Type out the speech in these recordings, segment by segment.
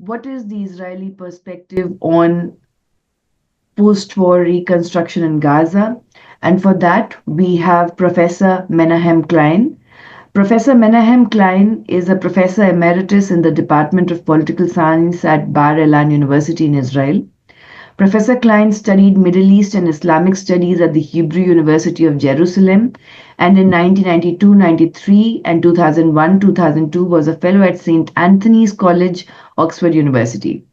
what is the Israeli perspective on post-war reconstruction in Gaza? And for that, we have Professor Menachem Klein. Professor Menachem Klein is a Professor Emeritus in the Department of Political Science at Bar-Ilan University in Israel. Professor Klein studied Middle East and Islamic Studies at the Hebrew University of Jerusalem, and in 1992-93 and 2001-2002 was a fellow at St. Anthony's College, Oxford University.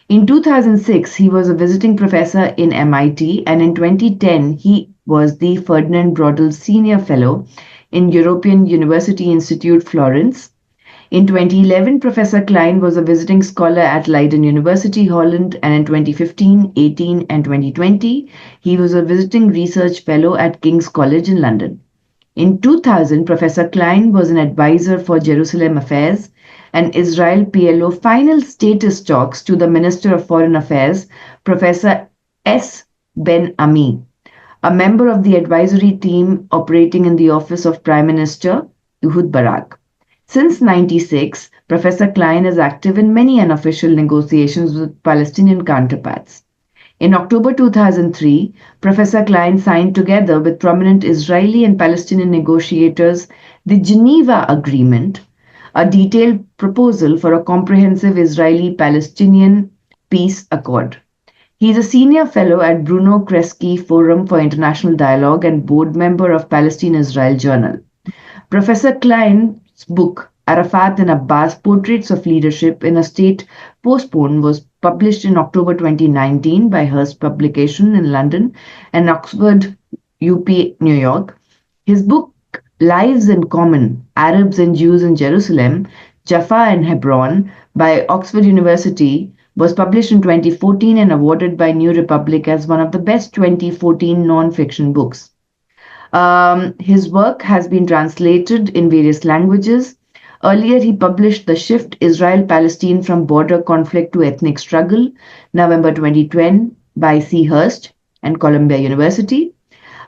In 2006, he was a visiting professor in MIT, and in 2010, he was the Ferdinand Brodel Senior Fellow in European University Institute, Florence. In 2011, Professor Klein was a visiting scholar at Leiden University, Holland, and in 2015, 18, and 2020, he was a visiting research fellow at King's College in London. In 2000, Professor Klein was an advisor for Jerusalem Affairs and Israel-PLO final status talks to the Minister of Foreign Affairs, Professor S. Ben Ami, a member of the advisory team operating in the office of Prime Minister Ehud Barak. Since 1996, Professor Klein is active in many unofficial negotiations with Palestinian counterparts. In October 2003, Professor Klein signed together with prominent Israeli and Palestinian negotiators the Geneva Agreement, a detailed proposal for a comprehensive Israeli-Palestinian peace accord. He is a senior fellow at Bruno Kreisky Forum for International Dialogue and board member of Palestine-Israel Journal. Professor Klein's book, Arafat and Abbas, Portraits of Leadership in a State Postponed, was published in October 2019 by Hearst Publication in London and Oxford UP, New York. His book, Lives in Common, Arabs and Jews in Jerusalem, Jaffa and Hebron, by Oxford University, was published in 2014 and awarded by New Republic as one of the best 2014 non-fiction books. His work has been translated in various languages. Earlier, he published The Shift, Israel-Palestine from Border Conflict to Ethnic Struggle, November 2010, by C. Hearst and Columbia University.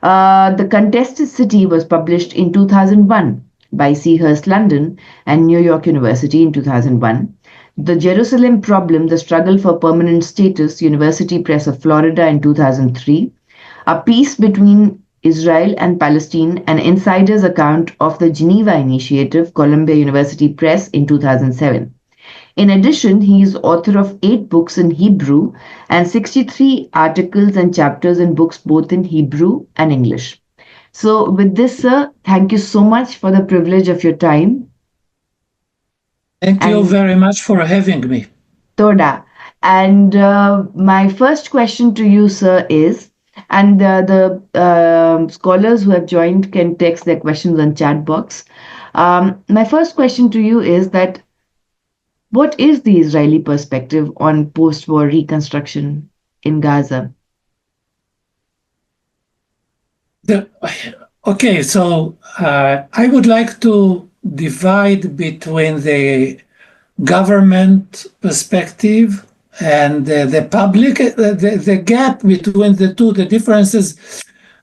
The Contested City was published in 2001 by C. Hearst London and New York University in 2001. The Jerusalem Problem, The Struggle for Permanent Status, University Press of Florida in 2003. A Peace Between Israel and Palestine, an insider's account of the Geneva Initiative, Columbia University Press in 2007. In addition, he is author of 8 books in Hebrew and 63 articles and chapters in books both in Hebrew and English. So with this, sir, thank you so much for the privilege of your time. Thank you very much for having me. Toda. And my first question to you, sir, is, and the scholars who have joined can text their questions on chat box. My first question to you is that what is the Israeli perspective on post-war reconstruction in Gaza? Okay, so I would like to divide between the government perspective and the public. The gap between the two, the differences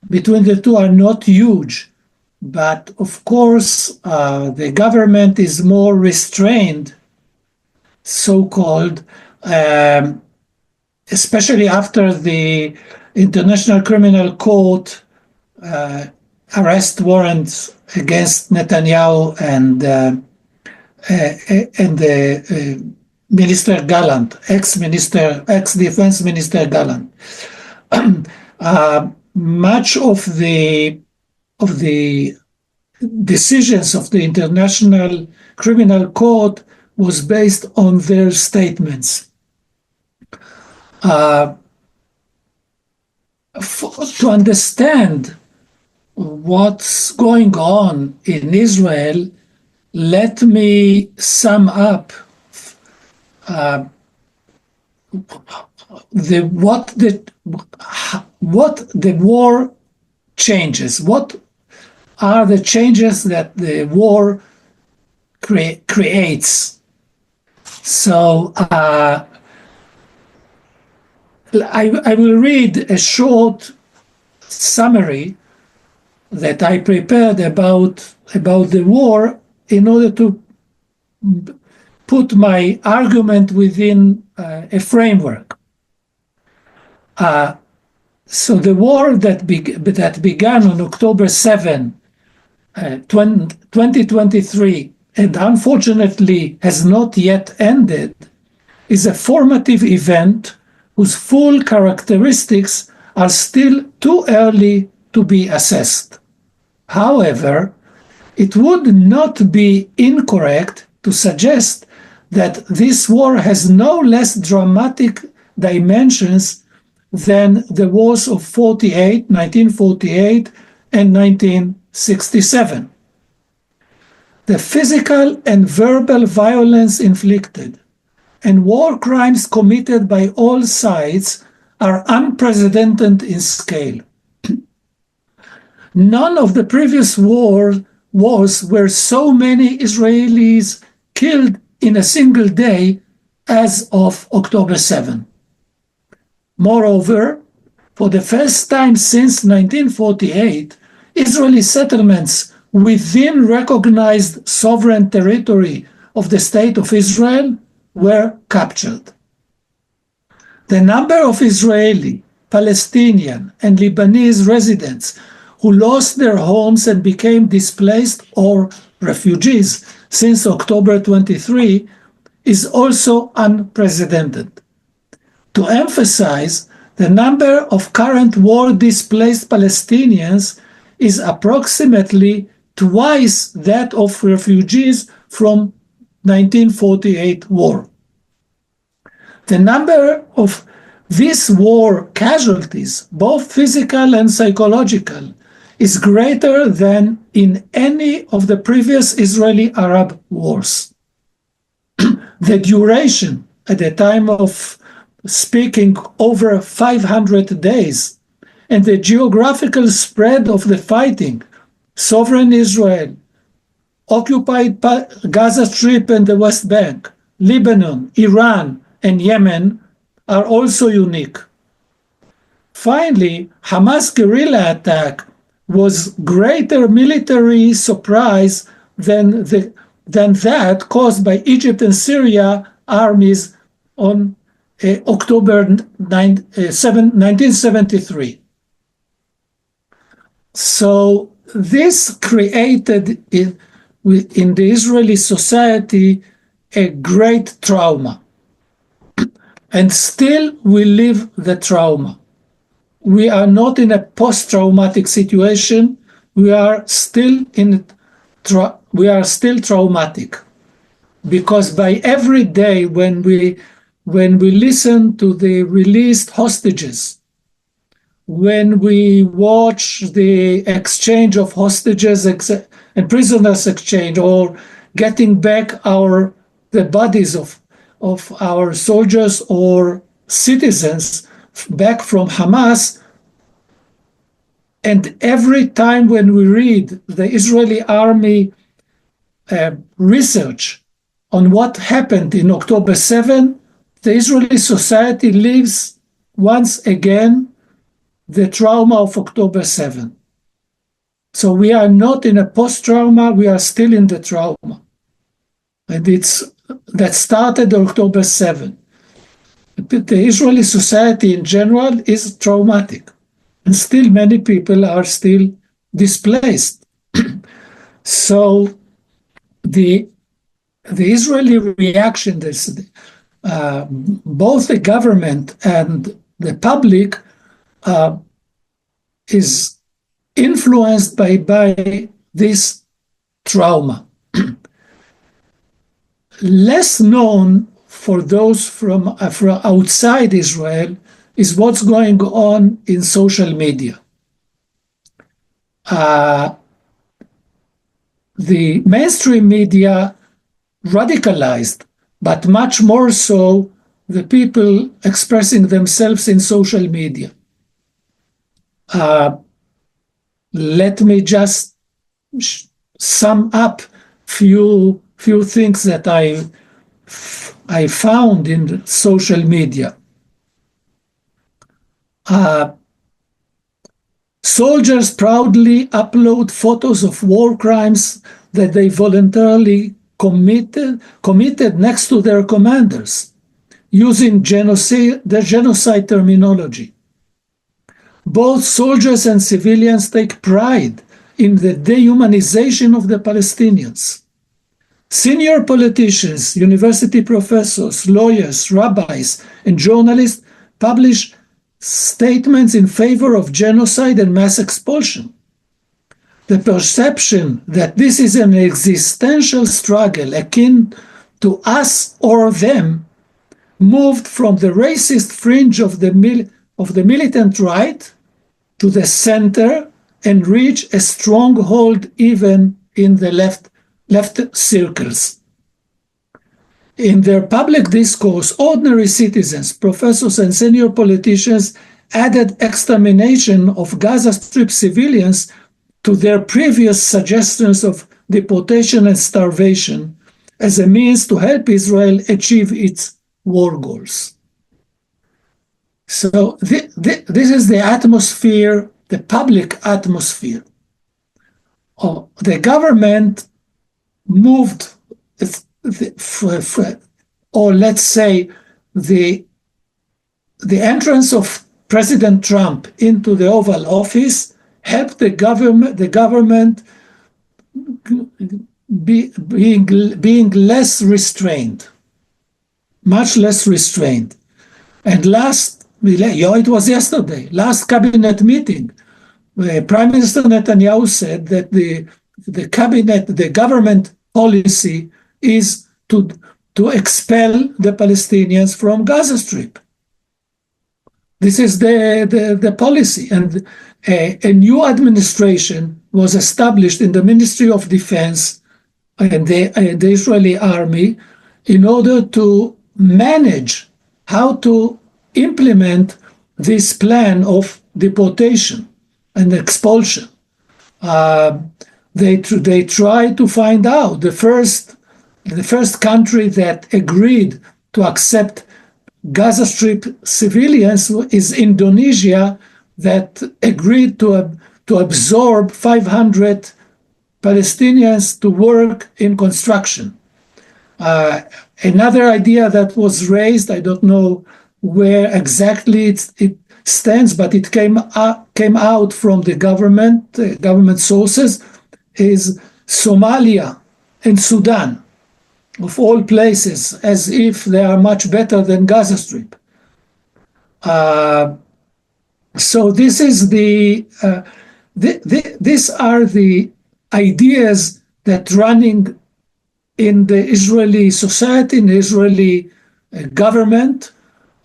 between the two are not huge, but of course the government is more restrained, so-called, especially after the International Criminal Court arrest warrants against Netanyahu and the Minister Gallant, ex-defense minister Gallant. Much of the decisions of the International Criminal Court was based on their statements. To understand what's going on in Israel, let me sum up what the war changes. What are the changes that the war creates? So I will read a short summary that I prepared about the war in order to put my argument within a framework. So the war that began on October 7, 2023, and unfortunately has not yet ended, is a formative event whose full characteristics are still too early to be assessed. However, it would not be incorrect to suggest that this war has no less dramatic dimensions than the wars of 1948, and 1967. The physical and verbal violence inflicted and war crimes committed by all sides are unprecedented in scale. None of the previous wars were so many Israelis killed in a single day as of October 7. Moreover, for the first time since 1948, Israeli settlements within recognized sovereign territory of the State of Israel were captured. The number of Israeli, Palestinian, and Lebanese residents who lost their homes and became displaced or refugees since October 23 is also unprecedented. To emphasize, the number of current war-displaced Palestinians is approximately twice that of refugees from 1948 war. The number of these war casualties, both physical and psychological, is greater than in any of the previous Israeli-Arab wars. The duration at the time of speaking over 500 days, and the geographical spread of the fighting, sovereign Israel, occupied Gaza Strip and the West Bank, Lebanon, Iran, and Yemen are also unique. Finally, Hamas guerrilla attack was greater military surprise than that caused by Egypt and Syria armies on October 1973. So this created in the Israeli society a great trauma. And still we live the trauma. We are not in a post-traumatic situation. We are still traumatic, because by every day when we listen to the released hostages, when we watch the exchange of hostages and prisoners exchange, or getting back the bodies of our soldiers or citizens back from Hamas, and every time when we read the Israeli army research on what happened in October 7, the Israeli society lives once again the trauma of October 7. So we are not in a post-trauma, we are still in the trauma. And that started October 7. The Israeli society in general is traumatic, and still many people are still displaced. So the Israeli reaction, both the government and the public, is influenced by this trauma. Less known for those from outside Israel is what's going on in social media. The mainstream media radicalized, but much more so the people expressing themselves in social media. Let me just sum up few things that I found in social media. Soldiers proudly upload photos of war crimes that they voluntarily committed next to their commanders, using the genocide terminology. Both soldiers and civilians take pride in the dehumanization of the Palestinians. Senior politicians, university professors, lawyers, rabbis, and journalists publish statements in favor of genocide and mass expulsion. The perception that this is an existential struggle akin to us or them moved from the racist fringe of the militant right to the center and reached a stronghold even in the left circles. In their public discourse, ordinary citizens, professors, and senior politicians added extermination of Gaza Strip civilians to their previous suggestions of deportation and starvation as a means to help Israel achieve its war goals. So this is the atmosphere, the public atmosphere. The government moved, or let's say the entrance of President Trump into the Oval Office helped the government being less restrained, much less restrained. And it was yesterday, last cabinet meeting, Prime Minister Netanyahu said that the government policy is to expel the Palestinians from Gaza Strip. This is the policy. And a new administration was established in the Ministry of Defense and the Israeli army in order to manage how to implement this plan of deportation and expulsion. They try to find out. The first country that agreed to accept Gaza Strip civilians is Indonesia, that agreed to absorb 500 Palestinians to work in construction. Another idea that was raised, I don't know where exactly it stands, but it came out from the government sources, is Somalia and Sudan, of all places, as if they are much better than Gaza Strip. So this is these are the ideas that running in the Israeli society, in the Israeli government.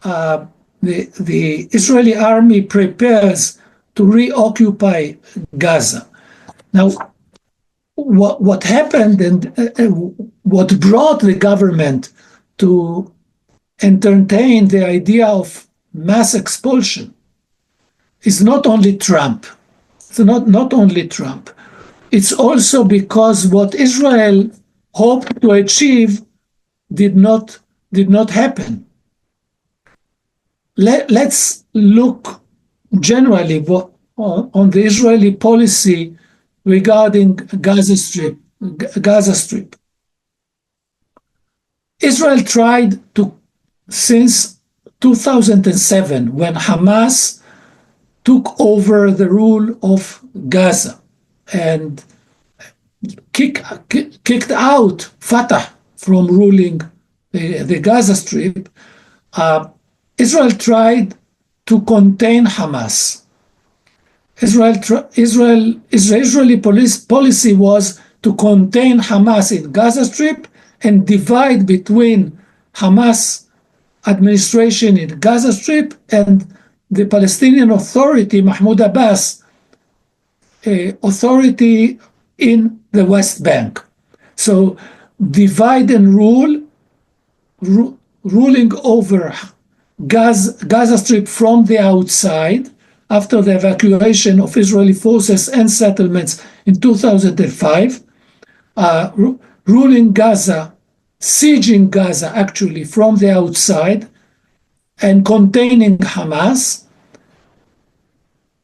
The Israeli army prepares to reoccupy Gaza. Now, what happened and what brought the government to entertain the idea of mass expulsion is not only Trump. It's not only Trump. It's also because what Israel hoped to achieve did not happen. Let's look generally on the Israeli policy regarding Gaza Strip. Israel tried to, since 2007, when Hamas took over the rule of Gaza and kicked out Fatah from ruling the Gaza Strip, Israel tried to contain Hamas. Israeli policy was to contain Hamas in Gaza Strip and divide between Hamas administration in Gaza Strip and the Palestinian Authority, Mahmoud Abbas, authority in the West Bank. So divide and ruling over Gaza Strip from the outside after the evacuation of Israeli forces and settlements in 2005, ruling Gaza, sieging Gaza actually from the outside and containing Hamas,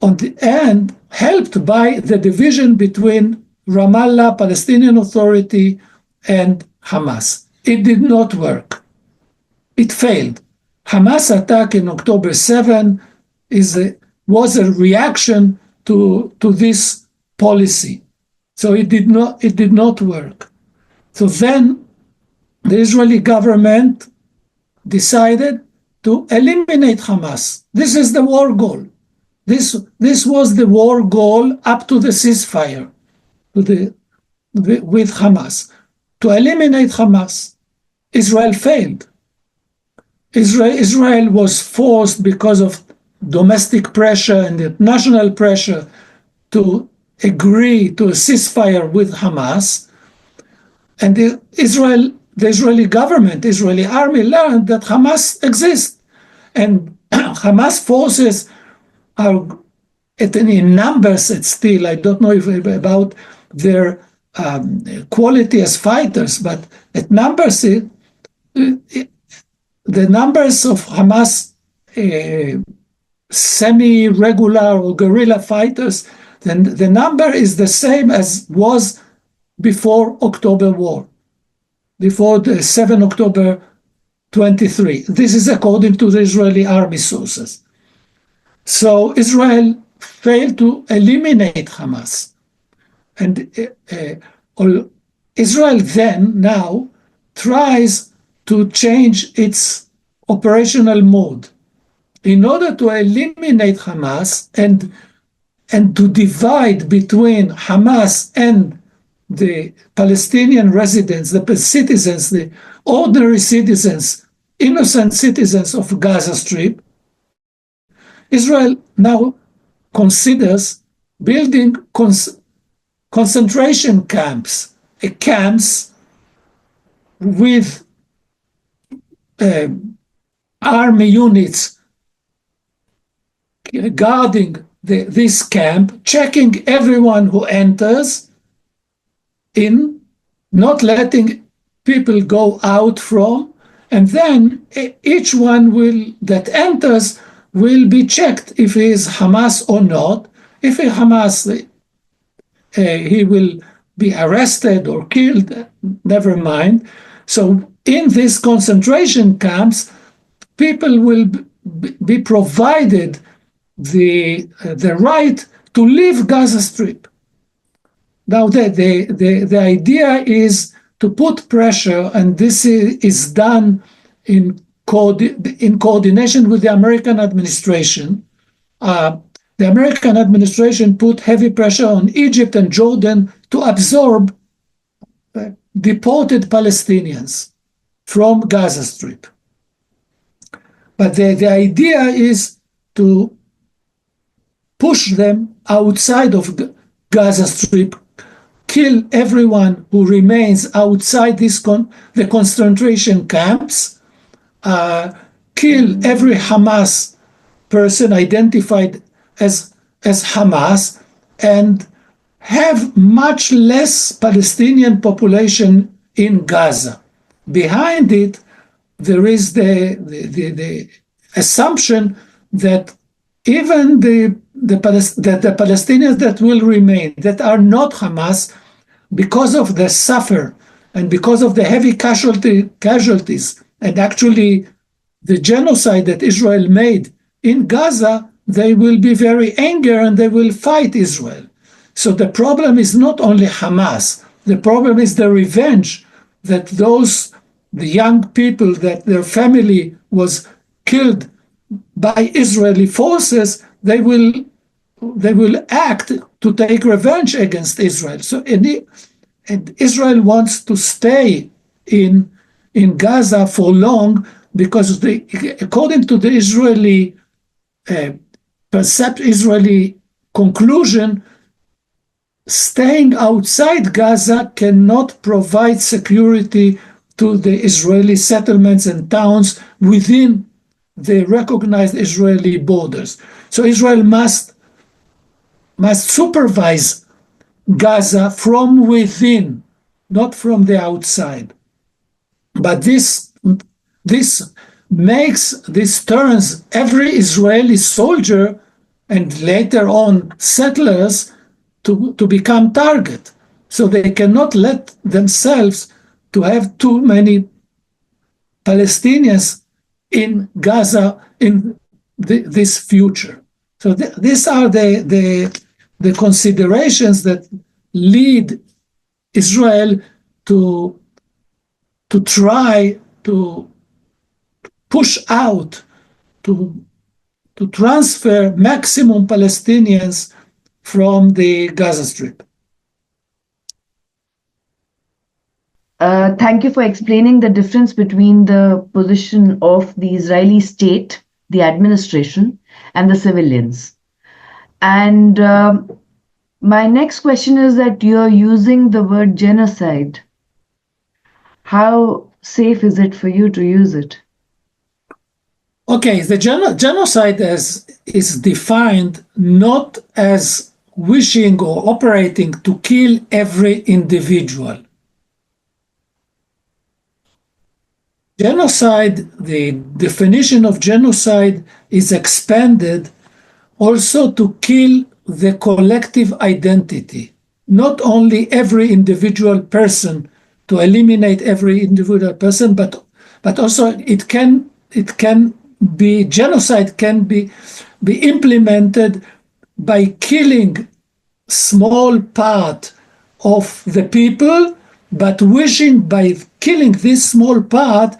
and helped by the division between Ramallah, Palestinian Authority, and Hamas. It did not work. It failed. Hamas attack in October 7 was a reaction to this policy. So it did not work. So then the Israeli government decided to eliminate Hamas. This is the war goal. This was the war goal up to the ceasefire with Hamas. To eliminate Hamas. Israel failed. Israel was forced, because of domestic pressure and international pressure, to agree to a ceasefire with Hamas. And the Israeli government, Israeli army learned that Hamas exists. And Hamas forces are, in numbers, it's still, I don't know if about their quality as fighters, but at numbers, the numbers of Hamas semi-regular or guerrilla fighters, then the number is the same as was before October war, before the 7 October 23. This is according to the Israeli army sources. So Israel failed to eliminate Hamas. And Israel then now tries to change its operational mode in order to eliminate Hamas and to divide between Hamas and the Palestinian residents, the citizens, the ordinary citizens, innocent citizens of Gaza Strip. Israel now considers building concentration camps, with army units guarding this camp, checking everyone who enters in, not letting people go out from, and then each one that enters will be checked if he is Hamas or not. If he Hamas, he will be arrested or killed, never mind. So in these concentration camps, people will be provided the right to leave Gaza Strip. Now, the idea is to put pressure, and this is done in coordination with the American administration. The American administration put heavy pressure on Egypt and Jordan to absorb deported Palestinians from Gaza Strip. But the idea is to push them outside of Gaza Strip, kill everyone who remains outside the concentration camps, kill every Hamas person identified as Hamas, and have much less Palestinian population in Gaza. Behind it, there is the assumption that even the Palestinians that will remain, that are not Hamas, because of the suffer and because of the heavy casualties, and actually the genocide that Israel made in Gaza, they will be very angry and they will fight Israel. So the problem is not only Hamas, the problem is the revenge that the young people, that their family was killed by Israeli forces, they will act to take revenge against Israel. So and Israel wants to stay in Gaza for long, because according to the Israeli Israeli conclusion, staying outside Gaza cannot provide security to the Israeli settlements and towns within the recognized Israeli borders. So Israel must supervise Gaza from within, not from the outside. But this turns every Israeli soldier and later on settlers to become target. So they cannot let themselves to have too many Palestinians in Gaza in this future. So these are the considerations that lead Israel to try to push out, to transfer maximum Palestinians from the Gaza Strip. Thank you for explaining the difference between the position of the Israeli state, the administration, and the civilians. And my next question is that you're using the word genocide. How safe is it for you to use it? Okay, the genocide is defined not as wishing or operating to kill every individual. Genocide, the definition of genocide is expanded also to kill the collective identity, not only every individual person, to eliminate every individual person, but also it can be, genocide can be implemented by killing small part of the people, but wishing, by killing this small part,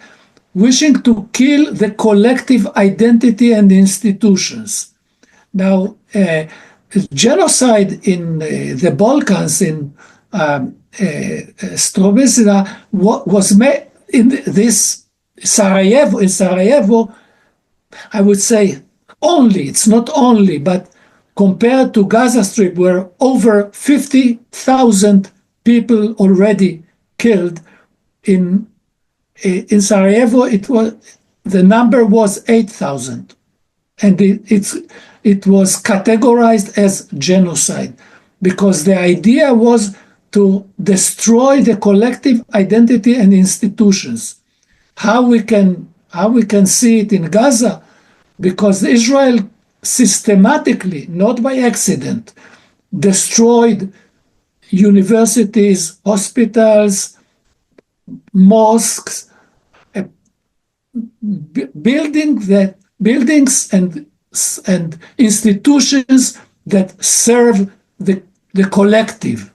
wishing to kill the collective identity and institutions. Now, genocide in the Balkans, in Srebrenica, was made in this Sarajevo. In Sarajevo, I would say only, it's not only, but compared to Gaza Strip, where over 50,000 people already killed, in Sarajevo, the number was 8,000, and it was categorized as genocide because the idea was to destroy the collective identity and institutions. How we can see it in Gaza? Because Israel systematically, not by accident, destroyed universities, hospitals, mosques, buildings and institutions that serve the collective,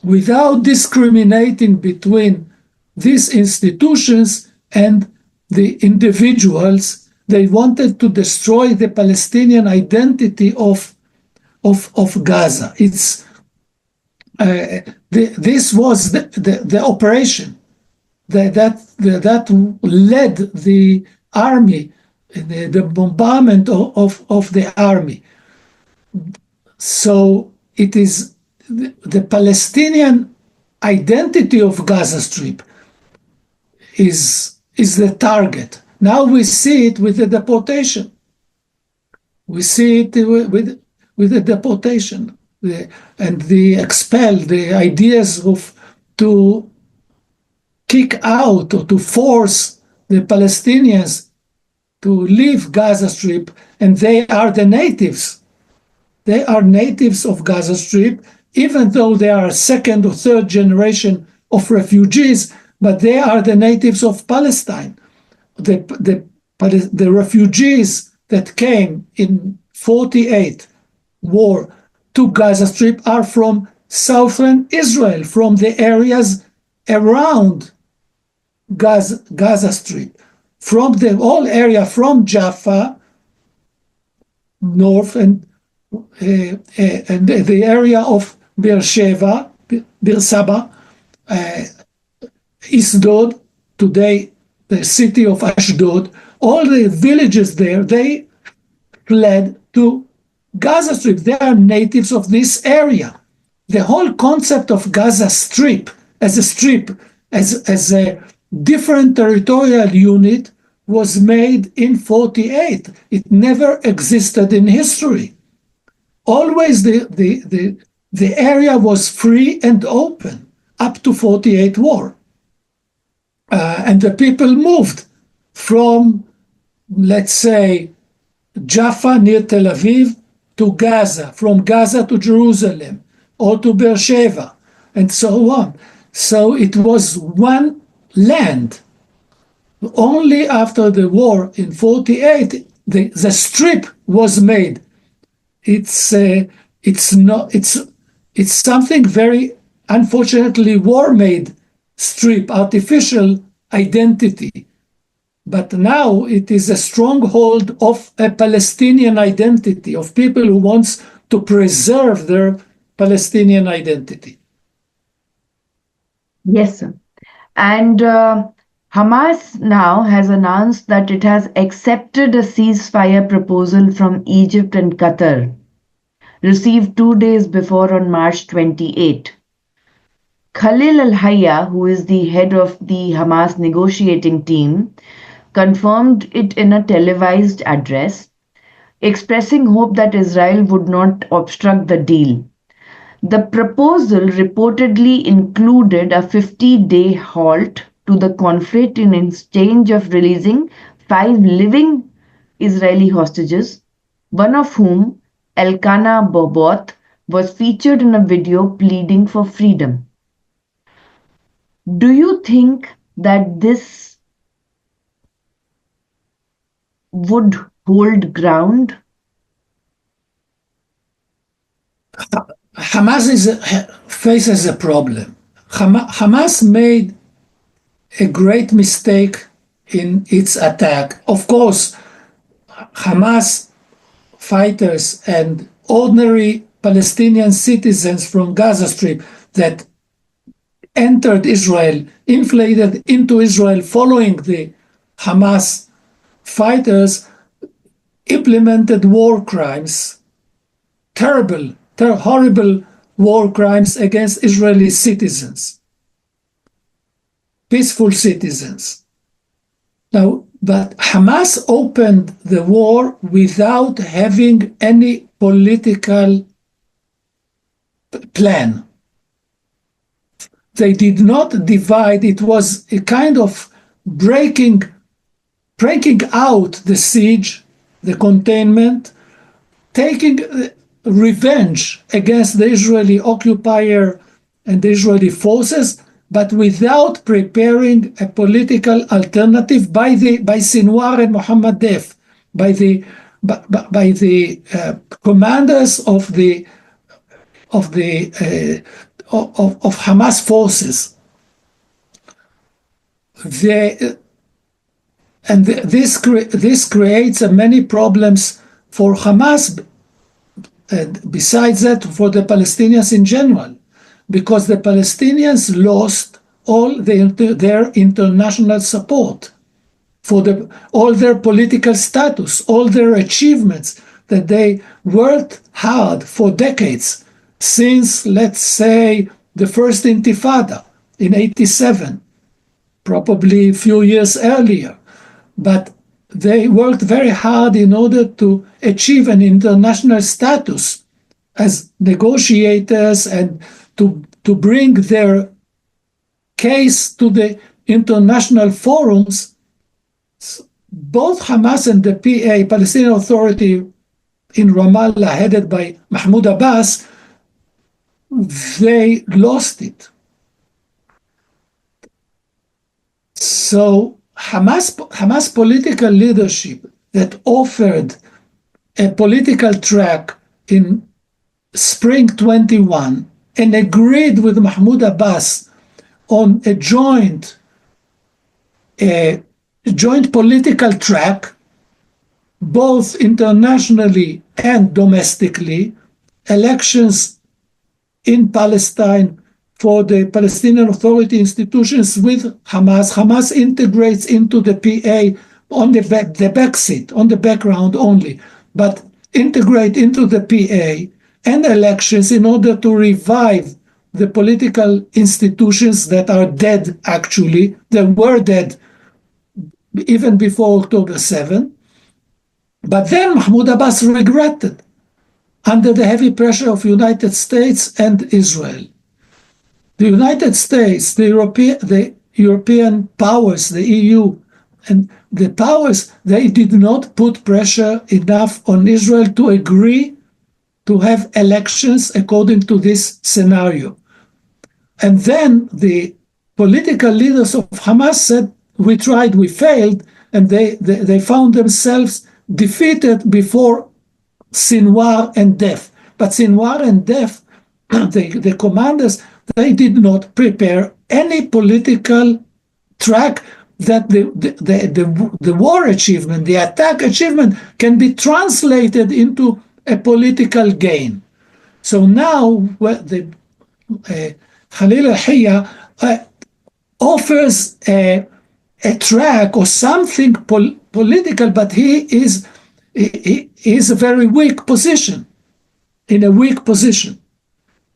without discriminating between these institutions and the individuals. They wanted to destroy the Palestinian identity of Gaza. This was the operation that led the army, the bombardment of the army. So it is the Palestinian identity of Gaza Strip is the target. Now we see it with the deportation. We see it with the deportation and the expel, the ideas of to kick out or to force the Palestinians to leave Gaza Strip, and they are the natives. They are natives of Gaza Strip, even though they are second or third generation of refugees, but they are the natives of Palestine. The refugees that came in 48 war to Gaza Strip are from southern Israel, from the areas around Gaza Strip, from the whole area from Jaffa north and the area of Beersheba, Beersaba, Ashdod, today the city of Ashdod, all the villages there, they fled to Gaza Strip. They are natives of this area. The whole concept of Gaza Strip, as a different territorial unit, was made in 48. It never existed in history. Always the area was free and open up to 48 war. And the people moved from, let's say, Jaffa near Tel Aviv to Gaza, from Gaza to Jerusalem, or to Beersheba, and so on. So it was one land. Only after the war in 48, the strip was made. It's something very unfortunately war-made strip, artificial identity. But now it is a stronghold of a Palestinian identity, of people who wants to preserve their Palestinian identity. Yes, sir. And Hamas now has announced that it has accepted a ceasefire proposal from Egypt and Qatar, received 2 days before on March 28. Khalil al-Hayya, who is the head of the Hamas negotiating team, confirmed it in a televised address, expressing hope that Israel would not obstruct the deal. The proposal reportedly included a 50-day halt to the conflict in exchange of releasing 5 living Israeli hostages, one of whom, Elkanah Boboth, was featured in a video pleading for freedom. Do you think that this would hold ground? Hamas faces a problem. Hamas made a great mistake in its attack. Of course, Hamas fighters and ordinary Palestinian citizens from Gaza Strip that entered Israel, inflated into Israel following the Hamas fighters, implemented war crimes, horrible war crimes against Israeli citizens, peaceful citizens. Now, but Hamas opened the war without having any political plan. They did not divide. It was a kind of breaking out the siege, the containment, taking revenge against the Israeli occupier and the Israeli forces, but without preparing a political alternative by Sinwar and Mohammed Deif, by the commanders of Hamas forces. This creates many problems for Hamas. And besides that, for the Palestinians in general, because the Palestinians lost all their international support for all their political status, all their achievements that they worked hard for decades since, let's say, the first Intifada in 87, probably a few years earlier. But they worked very hard in order to achieve an international status as negotiators and to bring their case to the international forums. Both Hamas and the PA, Palestinian Authority in Ramallah, headed by Mahmoud Abbas, they lost it. So Hamas political leadership that offered a political track in spring 21 and agreed with Mahmoud Abbas on a joint political track, both internationally and domestically, elections in Palestine for the Palestinian Authority institutions with Hamas. Hamas integrates into the PA on the backseat, on the background only, but integrate into the PA and elections in order to revive the political institutions that are dead, actually. They were dead even before October 7. But then Mahmoud Abbas regretted under the heavy pressure of the United States and Israel. The United States, the European powers, the EU, and the powers, they did not put pressure enough on Israel to agree to have elections according to this scenario. And then the political leaders of Hamas said, we tried, we failed, and they found themselves defeated before Sinwar and death. But Sinwar and death, the commanders, they did not prepare any political track that the war achievement, the attack achievement, can be translated into a political gain. So now the Khalil al-Hayya offers a track or something political, but he is a very weak position, in a weak position.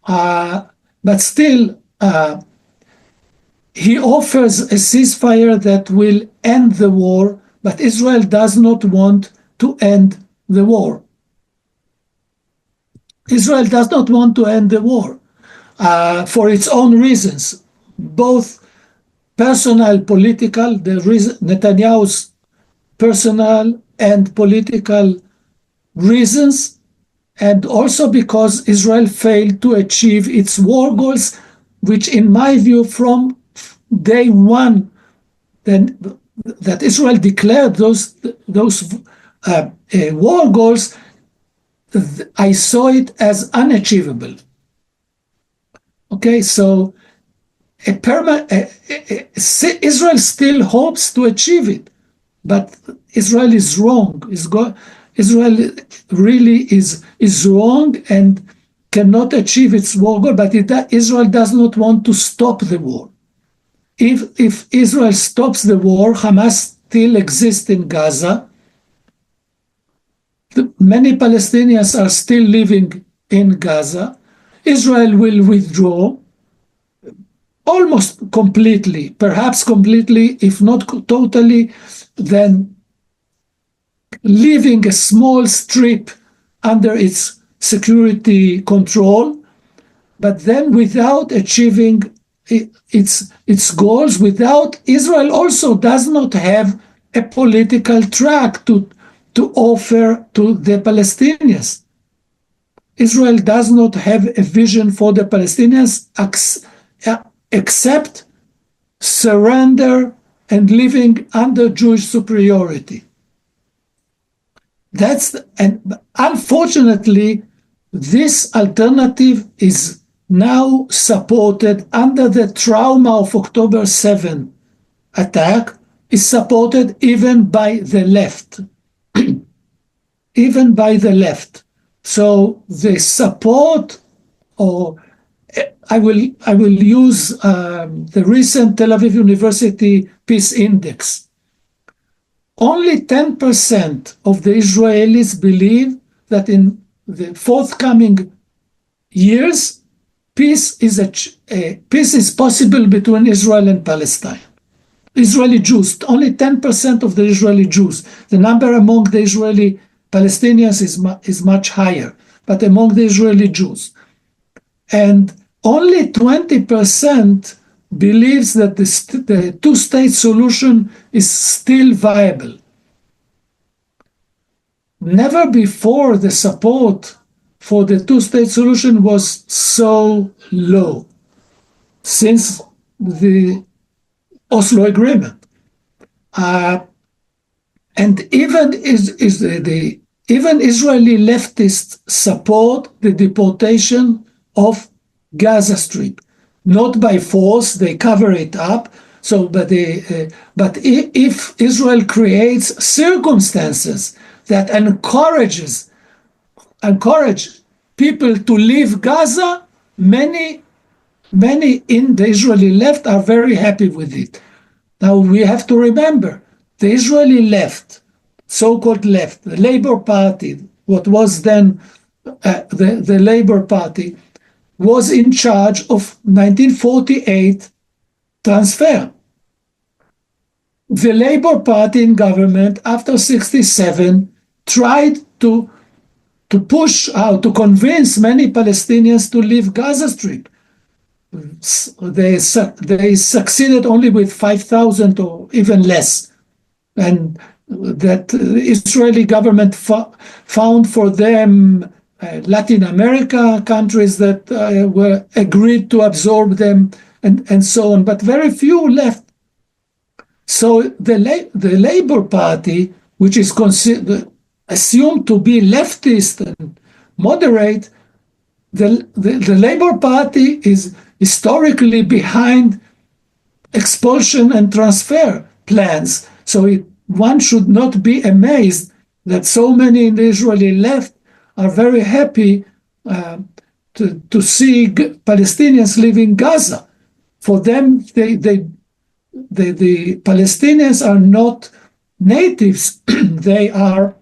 But still, he offers a ceasefire that will end the war, but Israel does not want to end the war. Israel does not want to end the war for its own reasons, both personal, political, Netanyahu's personal and political reasons, and also because Israel failed to achieve its war goals, which in my view from day one that Israel declared those war goals, I saw it as unachievable. Okay, so Israel still hopes to achieve it, but Israel is wrong. Israel really is wrong and cannot achieve its war goal, but Israel does not want to stop the war. If Israel stops the war, Hamas still exists in Gaza. Many Palestinians are still living in Gaza. Israel will withdraw almost completely, perhaps completely, if not totally, then leaving a small strip under its security control, but then without achieving its goals, without Israel also does not have a political track to offer to the Palestinians. Israel does not have a vision for the Palestinians except surrender and living under Jewish superiority. And unfortunately, this alternative is now supported under the trauma of October 7 attack, is supported even by the left. Even by the left. So the support, or I will use the recent Tel Aviv University Peace Index. Only 10% of the Israelis believe that in the forthcoming years, peace is possible between Israel and Palestine. Israeli Jews, only 10% of the Israeli Jews. The number among the Israeli Palestinians is much higher, but among the Israeli Jews. And only 20% believes that the two-state solution is still viable. Never before the support for the two-state solution was so low since the Oslo Agreement. And even Israeli leftists support the deportation of Gaza Strip, not by force. They cover it up. So, but if Israel creates circumstances that encourage people to leave Gaza, many in the Israeli left are very happy with it. Now we have to remember the Israeli left, so-called left, the Labour Party, what was then the Labour Party, was in charge of 1948 transfer. The Labour Party in government after 1967 tried to convince many Palestinians to leave Gaza Strip. They succeeded only with 5,000 or even less, and that the Israeli government found for them Latin America countries that were agreed to absorb them, and so on, but very few left. So the Labour Party, which is assumed to be leftist and moderate, the Labour Party is historically behind expulsion and transfer plans. So one should not be amazed that so many in the Israeli left are very happy to see Palestinians leaving Gaza. For them, the Palestinians are not natives. They are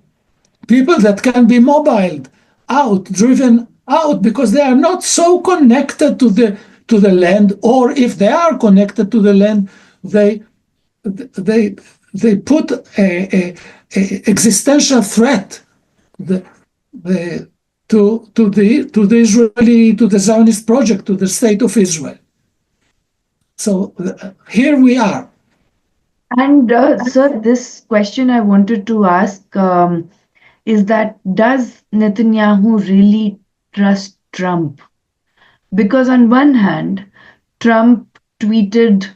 people that can be mobiled out, driven out, because they are not so connected to the land, or if they are connected to the land, they put a existential threat to the Israeli, to the Zionist project, to the state of Israel. So here we are. And sir, this question I wanted to ask is that does Netanyahu really trust Trump? Because on one hand, Trump tweeted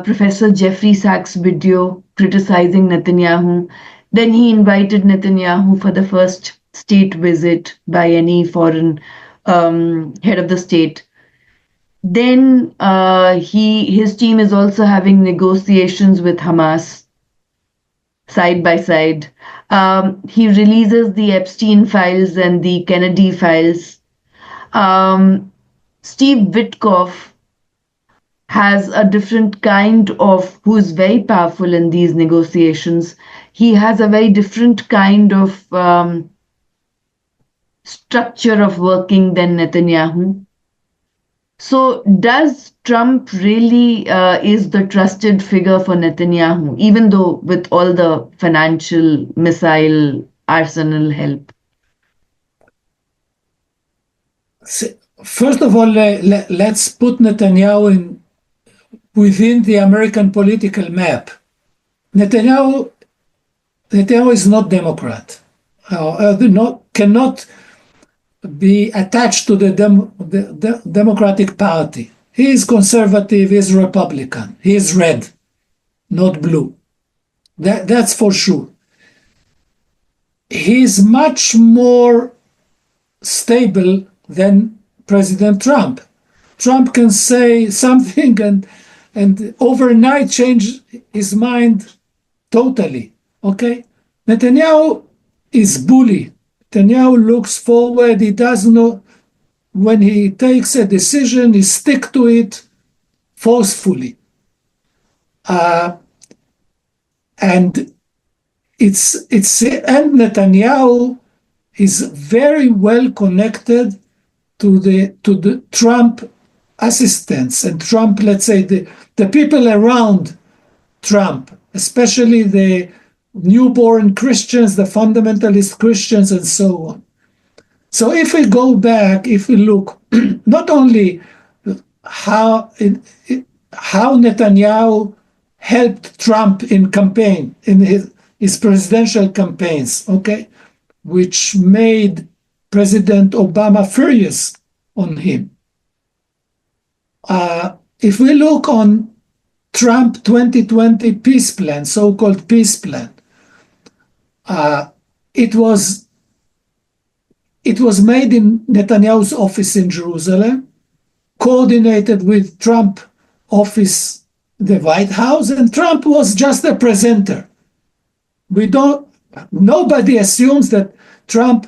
Professor Jeffrey Sachs' video criticizing Netanyahu. Then he invited Netanyahu for the first state visit by any foreign head of the state. Then his team is also having negotiations with Hamas side by side. He releases the Epstein files and the Kennedy files. Steve Witkoff has a different kind of, who is very powerful in these negotiations. He has a very different kind of structure of working than Netanyahu. So does Trump really is the trusted figure for Netanyahu, even though with all the financial missile arsenal help? First of all, let's put Netanyahu within the American political map. Netanyahu is not Democrat. Cannot be attached to the Democratic Party. He is conservative, he is Republican, he is red, not blue. That's for sure. He is much more stable than President Trump. Trump can say something and overnight change his mind totally. Okay? Netanyahu is bully. Netanyahu looks forward. He does not, when he takes a decision, he sticks to it forcefully. And Netanyahu is very well connected to the Trump assistants and Trump, let's say the people around Trump, especially the newborn Christians, the fundamentalist Christians, and so on. So if we go back, if we look not only how Netanyahu helped Trump in campaign, in his presidential campaigns, okay, which made President Obama furious on him. If we look on Trump 2020 peace plan, so-called peace plan, it was made in Netanyahu's office in Jerusalem, coordinated with Trump office, the White House, and Trump was just a presenter. Nobody assumes that Trump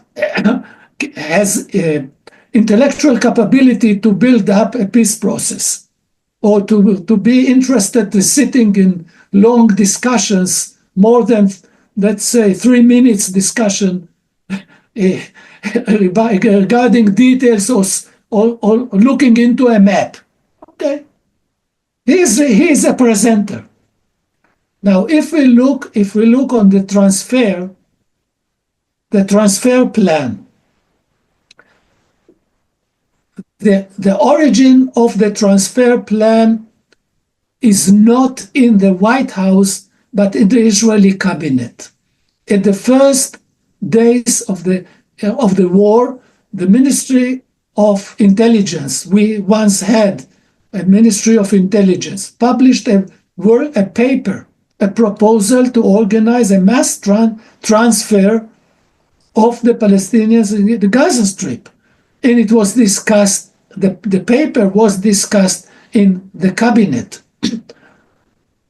has intellectual capability to build up a peace process or to be interested in sitting in long discussions, more than, let's say, 3 minutes discussion regarding details or looking into a map. Okay, he is a presenter. Now, if we look on the transfer plan, the origin of the transfer plan is not in the White House, but in the Israeli cabinet. In the first days of the war, the Ministry of Intelligence, we once had a Ministry of Intelligence, published a paper, a proposal to organize a mass transfer of the Palestinians in the Gaza Strip. And it was discussed, the paper was discussed in the cabinet.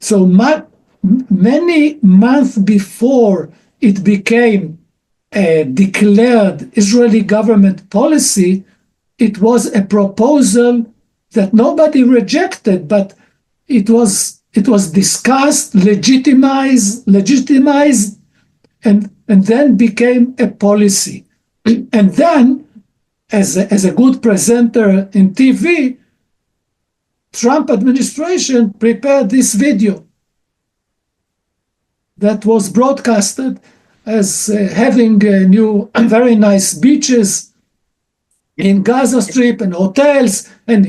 So many months before it became a declared Israeli government policy, it was a proposal that nobody rejected, but it was discussed, legitimized, and then became a policy. And then, as a good presenter in TV, Trump administration prepared this video that was broadcasted as having new very nice beaches in Gaza Strip and hotels, and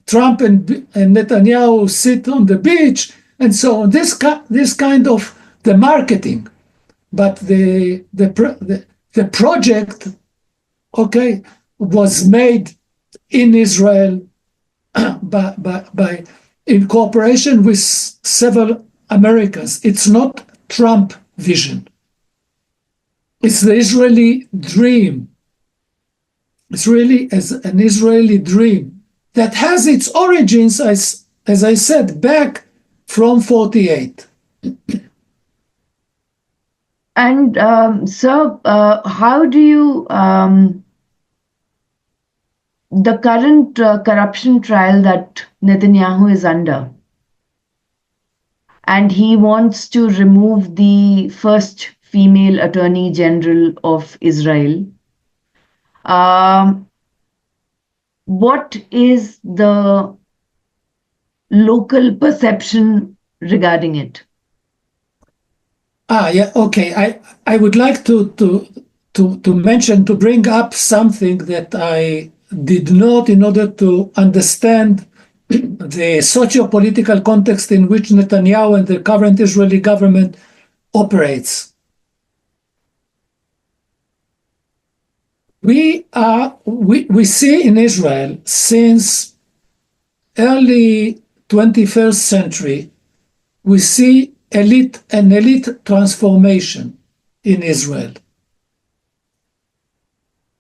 Trump and Netanyahu sit on the beach, and so on. This kind of the marketing, but the project, okay, was made in Israel by in cooperation with several Americans. It's not Trump vision. It's the Israeli dream. It's really as an Israeli dream that has its origins, as I said, back from 48. And sir, how do you, the current corruption trial that Netanyahu is under, and he wants to remove the first female Attorney General of Israel. What is the local perception regarding it? Yeah, okay. I would like to mention, to bring up something that I did not, in order to understand the socio-political context in which Netanyahu and the current Israeli government operates. We see in Israel since early 21st century, we see an elite transformation in Israel.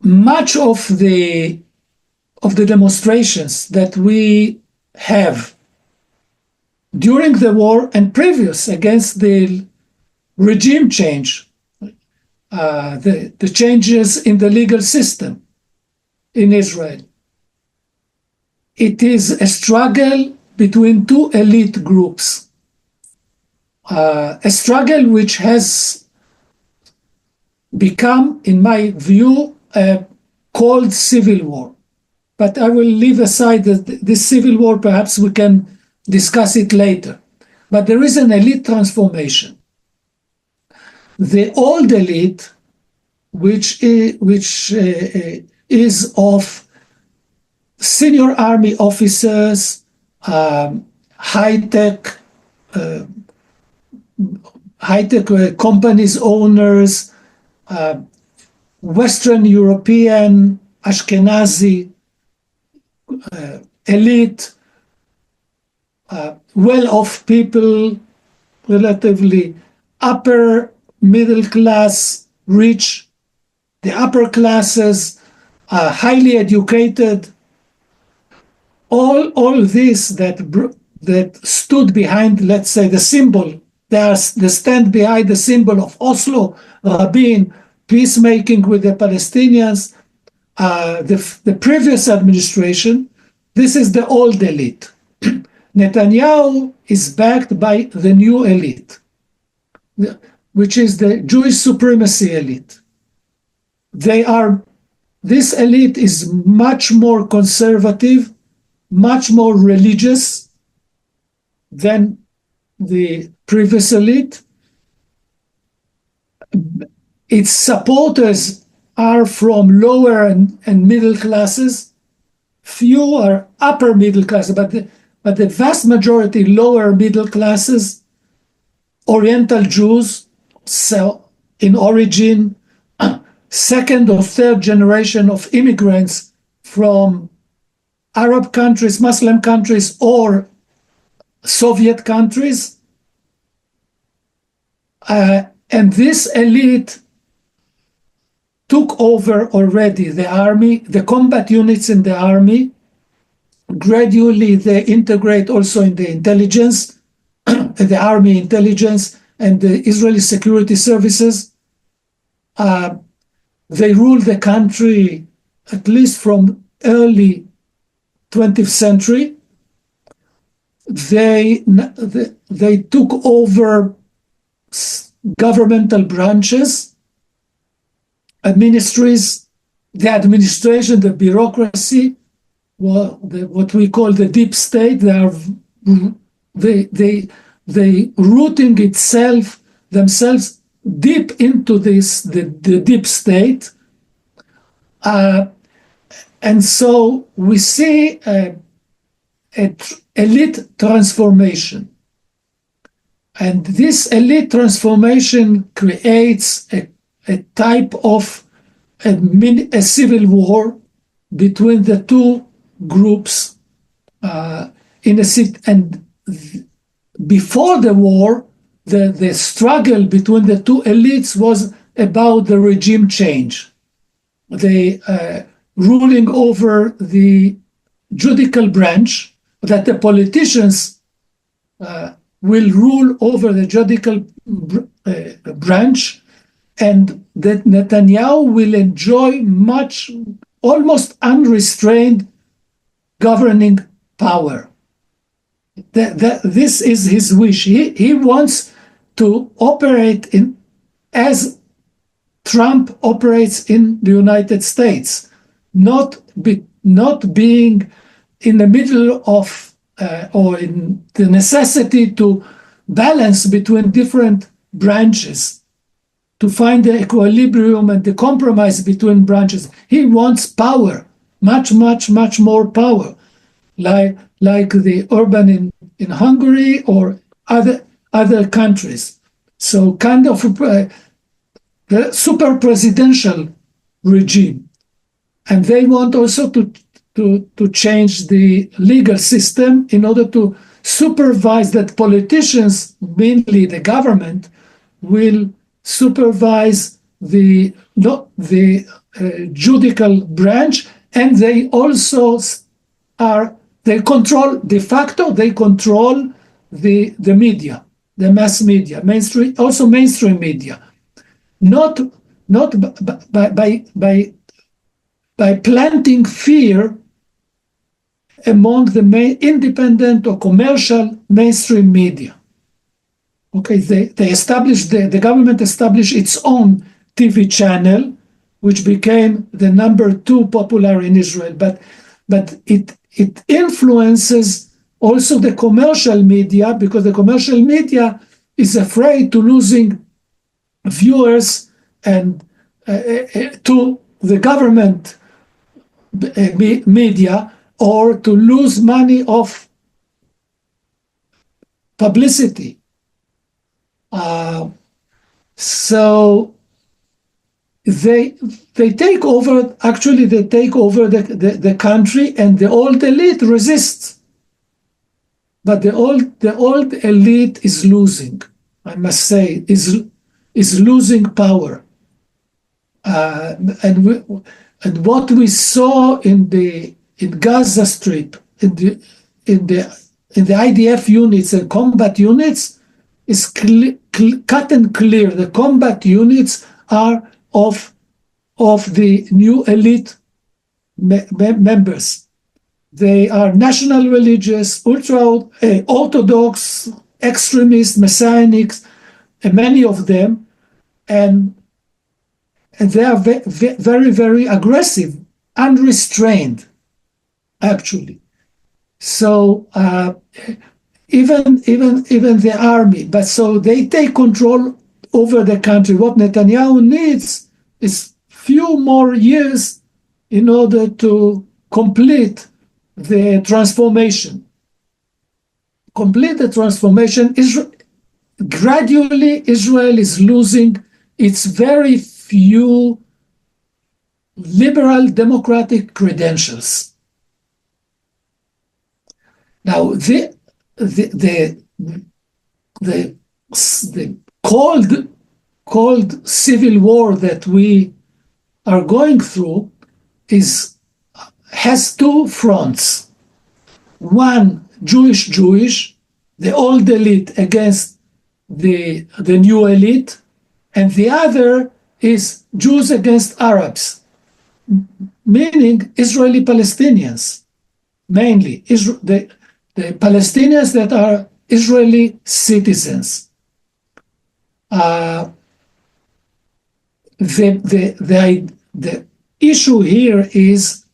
Much of the demonstrations that we have during the war and previous against the regime change, the changes in the legal system in Israel, it is a struggle between two elite groups, a struggle which has become, in my view, a cold civil war. But I will leave aside this civil war. Perhaps we can discuss it later. But there is an elite transformation. The old elite, which is of senior army officers, high-tech companies owners, Western European, Ashkenazi elite, well-off people, relatively upper middle class, rich, the upper classes, highly educated. All this that stood behind, let's say, the symbol. They stand behind the symbol of Oslo, Rabin, peacemaking with the Palestinians. The previous administration, this is the old elite. Netanyahu is backed by the new elite, which is the Jewish supremacy elite. This elite is much more conservative, much more religious than the previous elite. Its supporters are from lower and middle classes. Few are upper middle classes, but the vast majority lower middle classes, Oriental Jews, so in origin, second or third generation of immigrants from Arab countries, Muslim countries, or Soviet countries. And this elite took over already the army, the combat units in the army. Gradually, they integrate also in the intelligence, the army intelligence, and the Israeli security services. They rule the country at least from early 20th century. They took over governmental branches, ministries, the administration, the bureaucracy, what we call the deep state. They rooting themselves deep into the deep state. And so we see an elite transformation. And this elite transformation creates a type of a civil war between the two groups in a city. And before the war, the struggle between the two elites was about the regime change. They ruling over the judicial branch, that the politicians will rule over the judicial branch, and that Netanyahu will enjoy almost unrestrained governing power. This is his wish. He wants to operate as Trump operates in the United States, not being in the middle of or in the necessity to balance between different branches, to find the equilibrium and the compromise between branches. He wants power, much more power, like the Orban in Hungary or other countries. So kind of the super presidential regime. And they want also to change the legal system in order to supervise that politicians, mainly the government, will supervise the judicial branch, and they also they control de facto. They control the media, the mass media, mainstream media, not by planting fear among the independent or commercial mainstream media. Okay, the government established its own TV channel, which became the #2 popular in Israel. But it influences also the commercial media, because the commercial media is afraid to losing viewers and to the government media, or to lose money of publicity. So they take over. Actually, they take over the country, and the old elite resists. But the old elite is losing. I must say, is losing power. And what we saw in Gaza Strip, in the IDF units and combat units, is cut and clear. The combat units are of the new elite members. They are national religious, ultra-Orthodox, extremists, messianics, and many of them, and they are very, very aggressive, unrestrained, actually. So even the army, but so they take control over the country. What Netanyahu needs is few more years in order to complete the transformation. Gradually, Israel is losing its very few liberal democratic credentials. Now, the cold civil war that we are going through has two fronts. One, Jewish, the old elite against the new elite, and the other is Jews against Arabs, meaning Israeli Palestinians, mainly the Palestinians that are Israeli citizens. The issue here is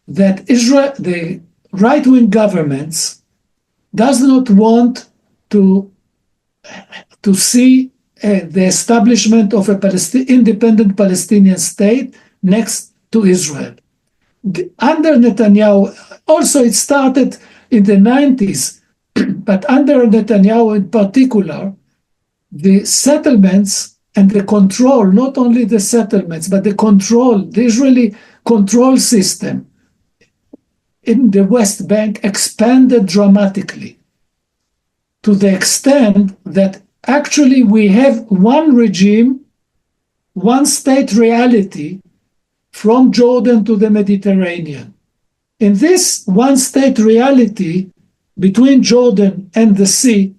that the right-wing governments does not want to see the establishment of an independent Palestinian state next to Israel. Under Netanyahu, also it started in the 90s, but under Netanyahu in particular, the settlements and the control, not only the settlements, but the Israeli control system in the West Bank expanded dramatically to the extent that actually we have one regime, one state reality from Jordan to the Mediterranean. In this one state reality between Jordan and the sea,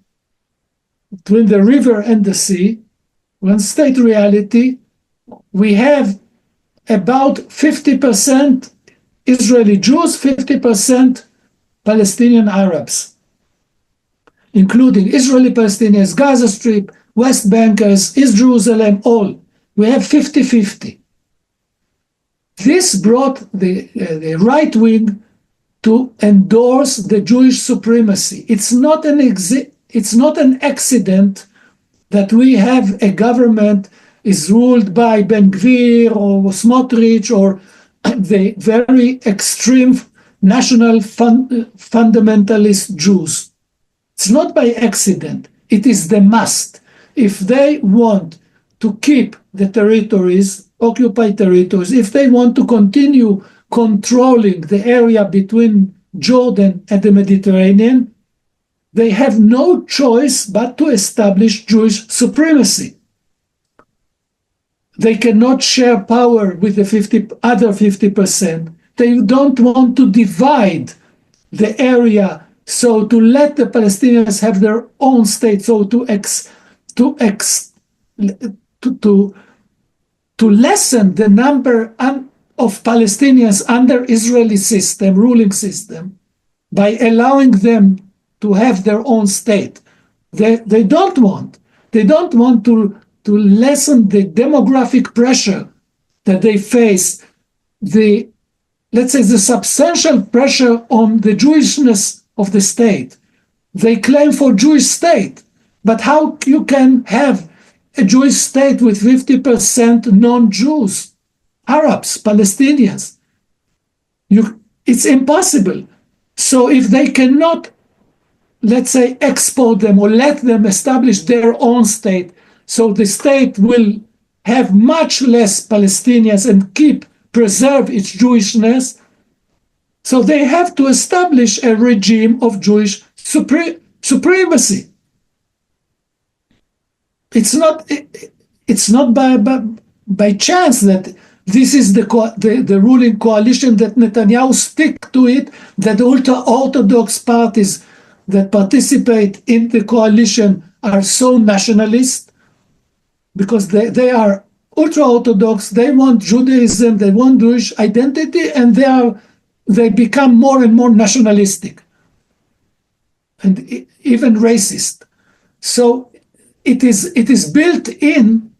between the river and the sea, one state reality, we have about 50% Israeli Jews, 50% Palestinian Arabs, including Israeli Palestinians, Gaza Strip, West Bankers, East Jerusalem, all. We have 50-50. This brought the right wing to endorse the Jewish supremacy. It's not an accident that we have a government is ruled by Ben Gvir or Smotrich or the very extreme national fundamentalist Jews. It's not by accident. It is the must. If they want to keep the territories, occupied territories, if they want to continue controlling the area between Jordan and the Mediterranean, they have no choice but to establish Jewish supremacy. They cannot share power with the other 50%. They don't want to divide the area, so to let the Palestinians have their own state, so to lessen the number of Palestinians under Israeli system, ruling system, by allowing them to have their own state. They don't want to lessen the demographic pressure that they face, let's say the substantial pressure on the Jewishness of the state. They claim for Jewish state, but how you can have a Jewish state with 50% non-Jews, Arabs, Palestinians? It's impossible. So if they cannot, let's say, export them or let them establish their own state, so the state will have much less Palestinians and preserve its Jewishness, so they have to establish a regime of Jewish supremacy. It's not by chance that this is the ruling coalition, that Netanyahu stick to it, that ultra-Orthodox parties that participate in the coalition are so nationalist, because they are ultra-Orthodox, they want Judaism, they want Jewish identity, and they become more and more nationalistic and even racist. So it is built in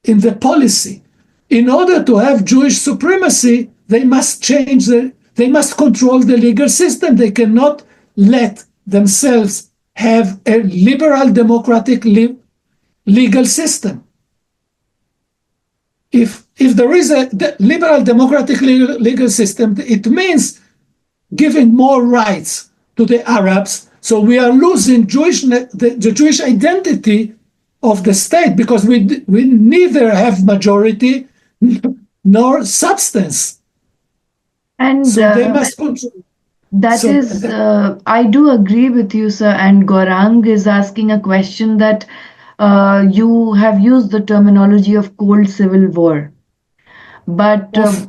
the policy. In order to have Jewish supremacy, they must they must control the legal system. They cannot let themselves have a liberal democratic legal system. If there is a liberal democratic legal system, it means giving more rights to the Arabs. So we are losing the Jewish identity of the state, because we neither have majority nor substance. And So they must control. that So is, I do agree with you, sir. And Gaurang is asking a question that you have used the terminology of cold civil war, but of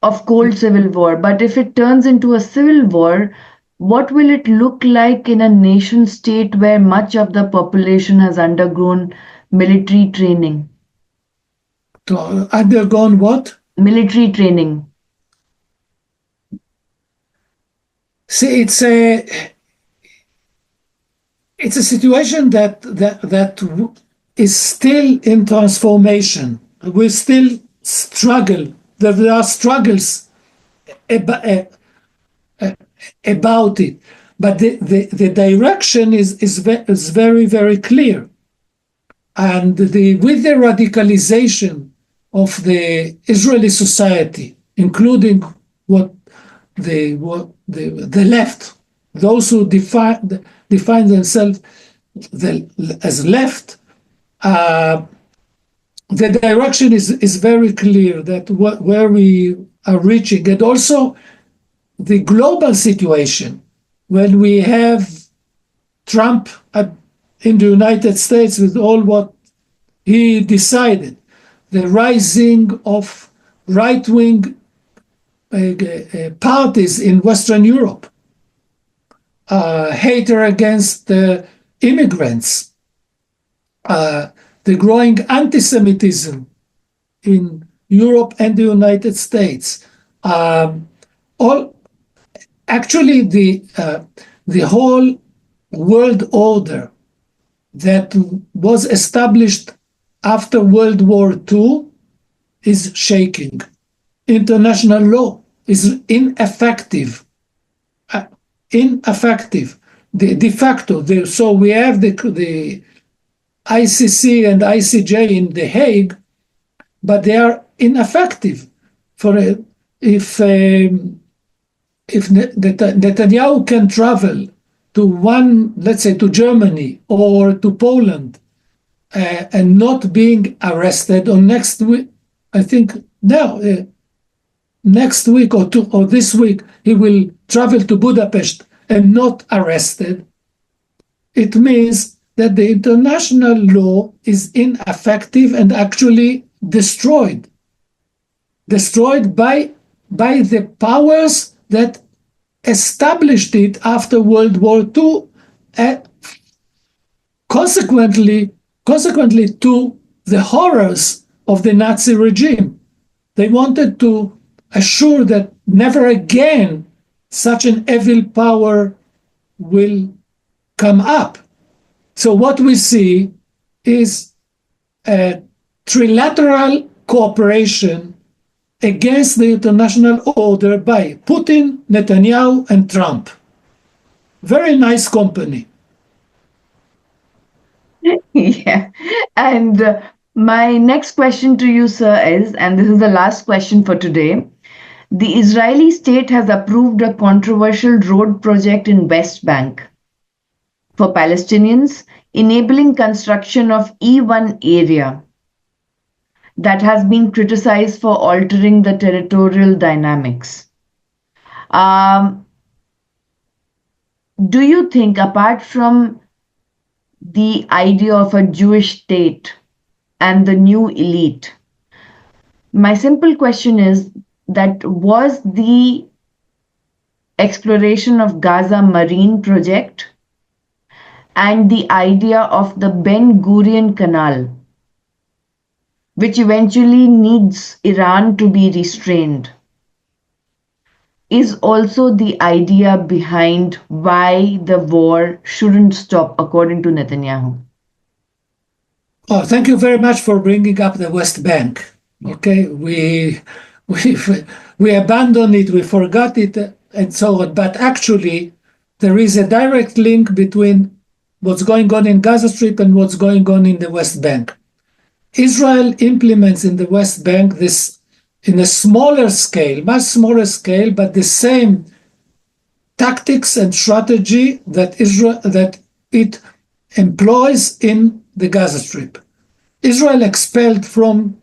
of cold civil war. But if it turns into a civil war, what will it look like in a nation state where much of the population has undergone military training? to undergone what? Military training. See, it's a situation that is still in transformation. We still struggle. There are struggles about it, but the direction is very, very clear. And with the radicalization of the Israeli society, including the left, those who define themselves as left, the direction is very clear that where we are reaching, and also the global situation when we have Trump in the United States with all what he decided, the rising of right-wing parties in Western Europe, hatred against immigrants, the growing anti-Semitism in Europe and the United States. Actually, the whole world order that was established after World War II is shaking. International law is ineffective. De facto. So we have the ICC and ICJ in The Hague, but they are ineffective. If Netanyahu can travel to let's say to Germany or to Poland, and not being arrested, or next week, I think now, next week or this week, he will travel to Budapest and not arrested, it means that the international law is ineffective and actually destroyed by the powers that established it after World War II, consequently to the horrors of the Nazi regime. They wanted to assure that never again such an evil power will come up. So what we see is a trilateral cooperation against the international order by Putin, Netanyahu, and Trump. Very nice company. Yeah. And my next question to you, sir, is, and this is the last question for today. The Israeli state has approved a controversial road project in West Bank for Palestinians, enabling construction of E1 area that has been criticized for altering the territorial dynamics. Do you think, apart from the idea of a Jewish state and the new elite, my simple question is that was the exploration of Gaza Marine project and the idea of the Ben Gurion Canal, which eventually needs Iran to be restrained, is also the idea behind why the war shouldn't stop, according to Netanyahu? Oh, thank you very much for bringing up the West Bank. Okay, we abandoned it, we forgot it, and so on. But actually, there is a direct link between what's going on in Gaza Strip and what's going on in the West Bank. Israel implements in the West Bank this in a smaller scale, much smaller scale, but the same tactics and strategy that it employs in the Gaza Strip. Israel expelled from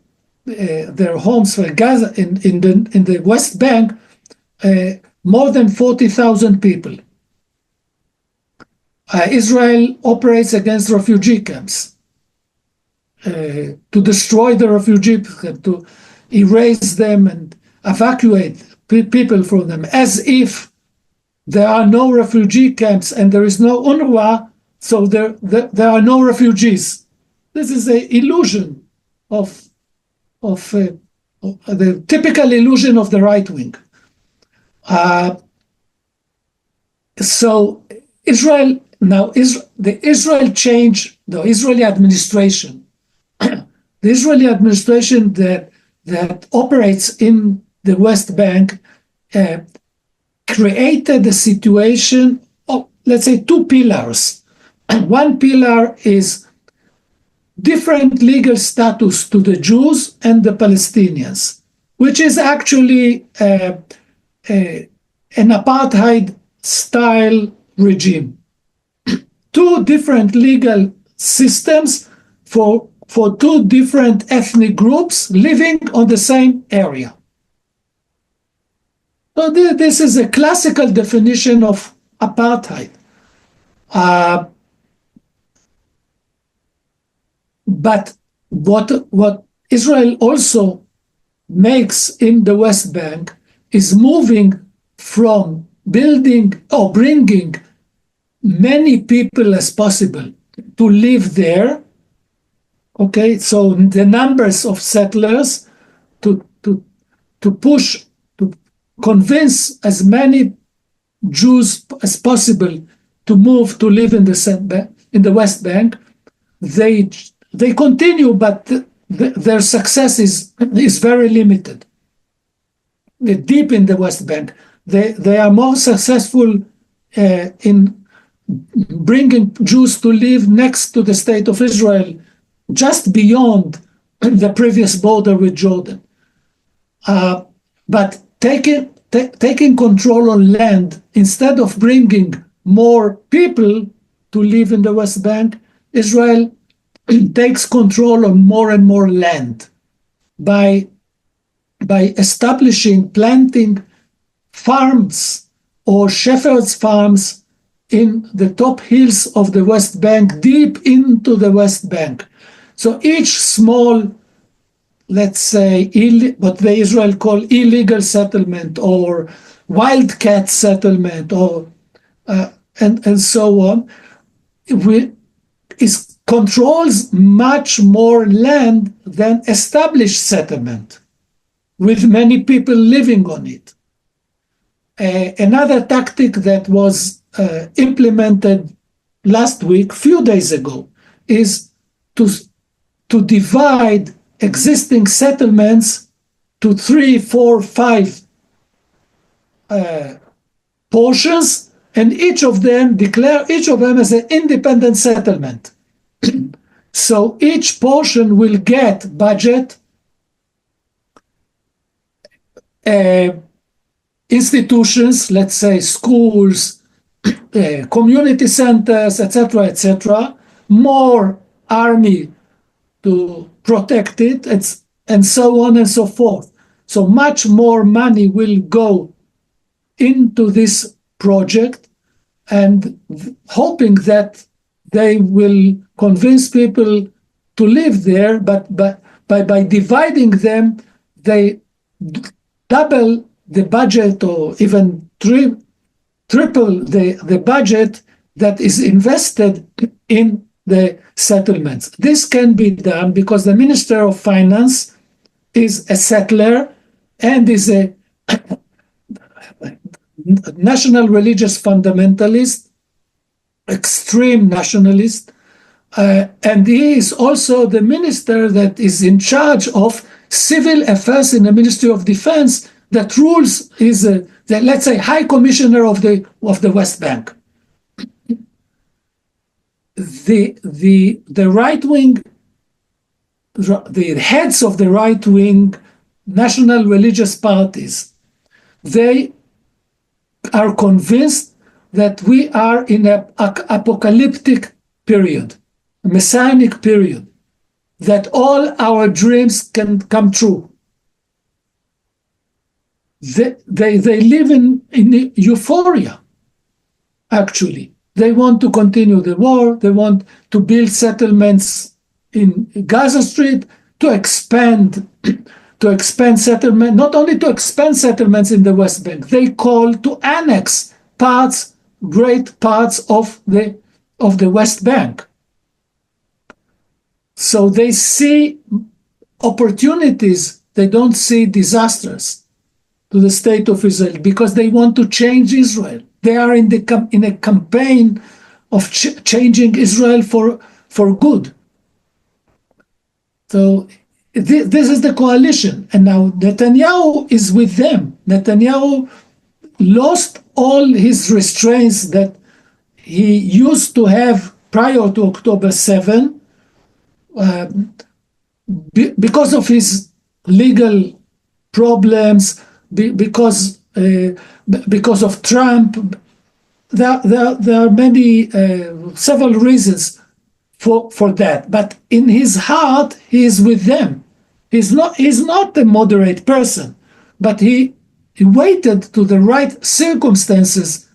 their homes for Gaza in the West Bank, more than 40,000 people. Israel operates against refugee camps to destroy the refugee camps, to erase them and evacuate people from them, as if there are no refugee camps and there is no UNRWA, so there are no refugees. This is an illusion of the typical illusion of the right wing. So Israel now the Israeli administration, the Israeli administration that operates in the West Bank created a situation of, let's say, two pillars. One pillar is different legal status to the Jews and the Palestinians, which is actually an apartheid style regime. Two different legal systems for two different ethnic groups living on the same area. So this is a classical definition of apartheid. But what Israel also makes in the West Bank is moving from building or bringing many people as possible to live there. Okay, so the numbers of settlers to push, to convince as many Jews as possible to move to live in the West Bank. They continue, but their success is very limited. Deep in the West Bank, they are more successful in bringing Jews to live next to the state of Israel, just beyond the previous border with Jordan. But taking control on land, instead of bringing more people to live in the West Bank, Israel takes control of more and more land by planting farms or shepherds' farms in the top hills of the West Bank, deep into the West Bank. So each small, let's say, what the Israel call illegal settlement or wildcat settlement, or and so on, controls much more land than established settlement, with many people living on it. Another tactic that was implemented last week, few days ago, is to divide existing settlements to 3, 4, 5 portions, and each of them as an independent settlement. So each portion will get budget, institutions, let's say schools, community centers, etc., more army to protect it, and so on and so forth. So much more money will go into this project, and hoping that they will convince people to live there, but by dividing them, they double the budget, or even triple the budget that is invested in the settlements. This can be done because the Minister of Finance is a settler and is a national religious fundamentalist, extreme nationalist, and he is also the minister that is in charge of civil affairs in the Ministry of Defense, that rules is the, let's say, High Commissioner of the West Bank. The right wing, the heads of the right wing national religious parties, they are convinced that we are in an apocalyptic period, a messianic period, that all our dreams can come true. They live in euphoria, actually. They want to continue the war. They want to build settlements in Gaza Strip, to expand settlement, not only to expand settlements in the West Bank, they call to annex great parts of the West Bank. So they see opportunities, they don't see disasters to the state of Israel, because they want to change Israel. They are in a campaign of changing Israel for good. So this is the coalition. And now Netanyahu is with them. Netanyahu lost all his restraints that he used to have prior to October 7, because of his legal problems, because of Trump. There are many, several reasons for that. But in his heart, he is with them. He's not a moderate person, but he waited to the right circumstances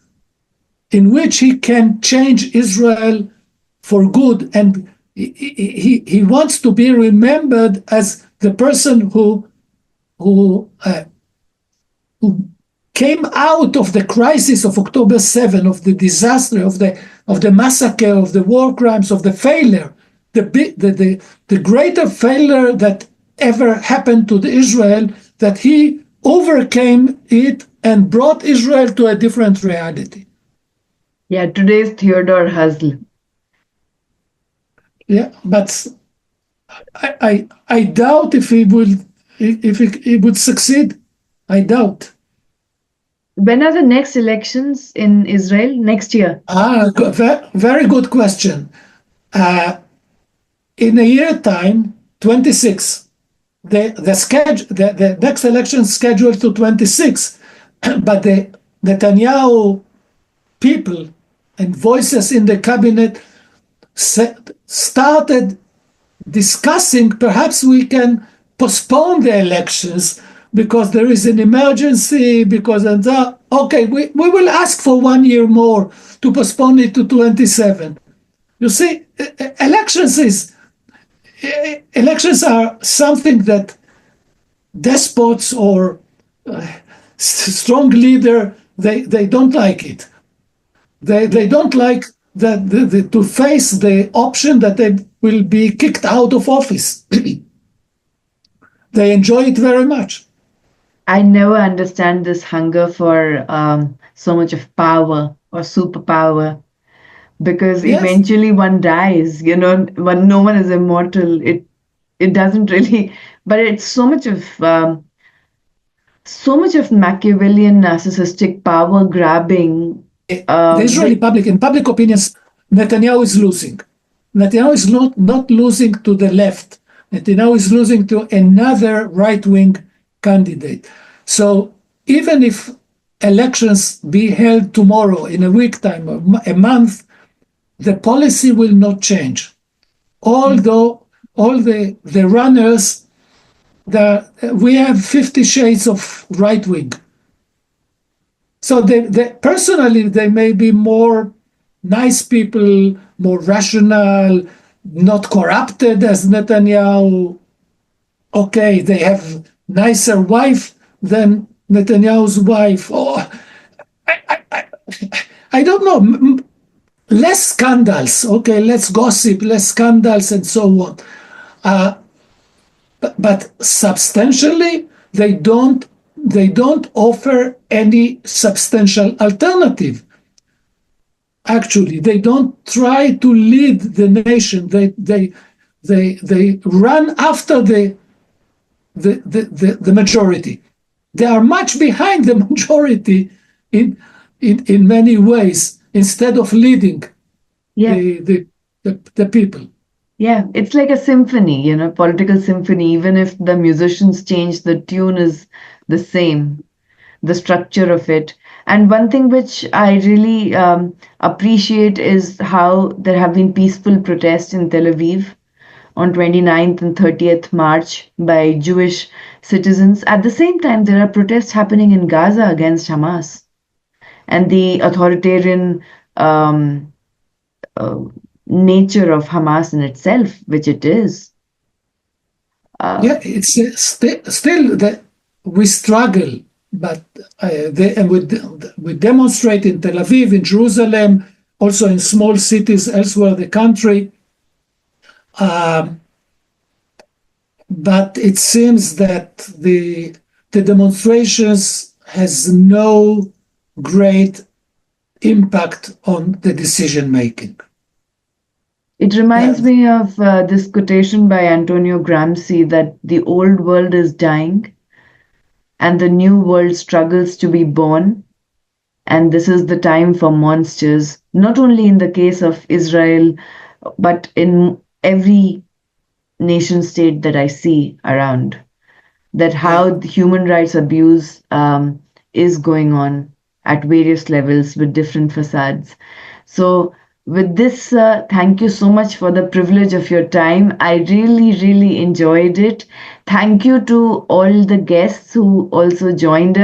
in which he can change Israel for good. And he wants to be remembered as the person who came out of the crisis of October 7, of the disaster, of the massacre, of the war crimes, of the failure, the greater failure that ever happened to Israel, that he overcame it and brought Israel to a different reality. Yeah, today's Theodore Herzl. Yeah, but I doubt if he would succeed. I doubt. When are the next elections in Israel? Next year? Very good question. In a year time, 26. The next election is scheduled to 26, but the Netanyahu people and voices in the cabinet started discussing, perhaps we can postpone the elections because there is an emergency, because okay, we will ask for 1 year more to postpone it to 27. You see, elections are something that despots or strong leader, they don't like it. They don't like to face the option that they will be kicked out of office. They enjoy it very much. I never understand this hunger for so much of power or superpower, because eventually one dies. No one is immortal. It doesn't really, but it's so much of Machiavellian narcissistic power grabbing. The Israeli public opinions, Netanyahu is losing. Netanyahu is not losing to the left. Netanyahu is losing to another right-wing candidate. So even if elections be held tomorrow, in a week time, or a month, the policy will not change. Although all the runners, we have 50 shades of right-wing. So personally, they may be more nice people, more rational, not corrupted as Netanyahu. Okay, they have nicer wife than Netanyahu's wife. Oh, I don't know. Less scandals. Okay, less gossip, less scandals, and so on. But substantially, they don't offer any substantial alternative. Actually, they don't try to lead the nation. They run after the majority. They are much behind the majority in many ways, instead of leading the people. Yeah, it's like a symphony, political symphony. Even if the musicians change, the tune is the same, the structure of it. And one thing which I really appreciate is how there have been peaceful protests in Tel Aviv. on 29th and 30th March by Jewish citizens. At the same time, there are protests happening in Gaza against Hamas and the authoritarian nature of Hamas in itself, which it is. Yeah, it's still that we struggle, but we demonstrate in Tel Aviv, in Jerusalem, also in small cities elsewhere in the country. But it seems that the demonstrations has no great impact on the decision making. It reminds me of this quotation by Antonio Gramsci that the old world is dying and the new world struggles to be born. And this is the time for monsters, not only in the case of Israel, but in every nation state that I see around. That how human rights abuse is going on at various levels with different facades. So with this, thank you so much for the privilege of your time. I really, really enjoyed it. Thank you to all the guests who also joined us.